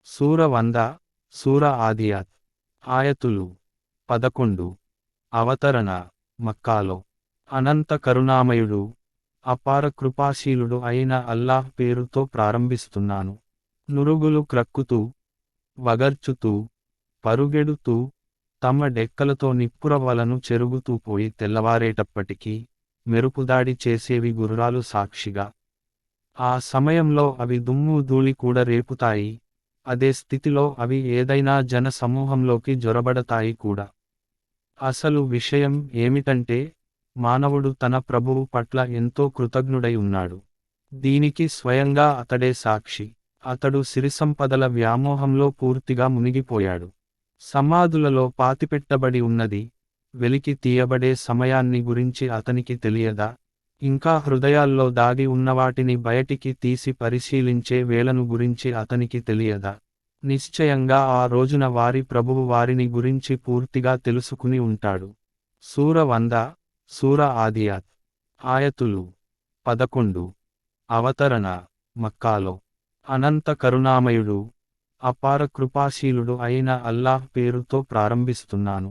సూర 100 సూర ఆదియాత్ ఆయతులు 11 అవతరణ మక్కాలో అనంత కరుణామయుడు అపార కృపాశీలుడు అయిన అల్లాహ్ పేరుతో ప్రారంభిస్తున్నాను. నురుగులు క్రక్కుతూ వగర్చుతూ పరుగెడుతూ తమ డెక్కలతో నిప్పురవ్వలను చెరుగుతూ పోయి తెల్లవారేటప్పటికీ మెరుపుదాడి చేసేవి గుర్రాలు సాక్షిగా. ఆ సమయంలో అవి దుమ్ము ధూళి కూడా రేపుతాయి. అదే స్థితిలో అవి ఏదైనా జన సమూహంలోకి జొరబడతాయి కూడా. అసలు విషయం ఏమిటంటే మానవుడు తన ప్రభువు పట్ల ఎంతో కృతజ్ఞుడై ఉన్నాడు. దీనికి స్వయంగా అతడే సాక్షి. అతడు సిరిసంపదల వ్యామోహంలో పూర్తిగా మునిగిపోయాడు. సమాధులలో పాతిపెట్టబడి ఉన్నది వెలికి తీయబడే సమయాన్ని గురించి అతనికి తెలియదా? ఇంకా హృదయాల్లో దాగి ఉన్నవాటిని బయటికి తీసి పరిశీలించే వేళను గురించి అతనికి తెలియదా? నిశ్చయంగా ఆ రోజున వారి ప్రభువు వారిని గురించి పూర్తిగా తెలుసుకుని ఉంటాడు. సూర 100 సూర ఆదియాత్ ఆయతులు 11 అవతరణ మక్కాలో అనంత కరుణామయుడు అపార కృపాశీలుడు అయిన అల్లాహ్ పేరుతో ప్రారంభిస్తున్నాను.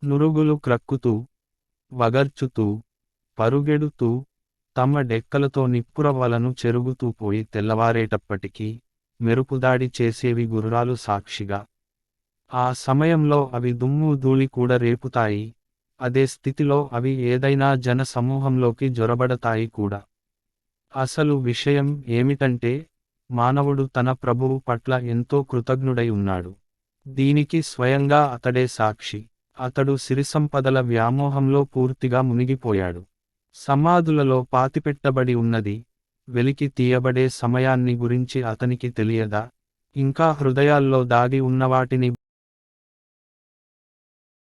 నురుగులు క్రక్కుతూ వగర్చుతూ పరుగెడుతూ తమ డెక్కలతో నిప్పురవ్వలను చెరుగుతూ పోయి తెల్లవారేటప్పటికీ మెరుపుదాడి చేసేవి గుర్రాలు సాక్షిగా. ఆ సమయంలో అవి దుమ్ము ధూళి కూడా రేపుతాయి. అదే స్థితిలో అవి ఏదైనా జన సమూహంలోకి జొరబడతాయి కూడా. అసలు విషయం ఏమిటంటే మానవుడు తన ప్రభువు పట్ల ఎంతో కృతజ్ఞుడై ఉన్నాడు. దీనికి స్వయంగా అతడే సాక్షి. అతడు సిరిసంపదల వ్యామోహంలో పూర్తిగా మునిగిపోయాడు. సమాధులలో పాతిపెట్టబడి ఉన్నది వెలికి తీయబడే సమయాన్ని గురించి అతనికి తెలియదా? ఇంకా హృదయాల్లో దాగి ఉన్నవాటిని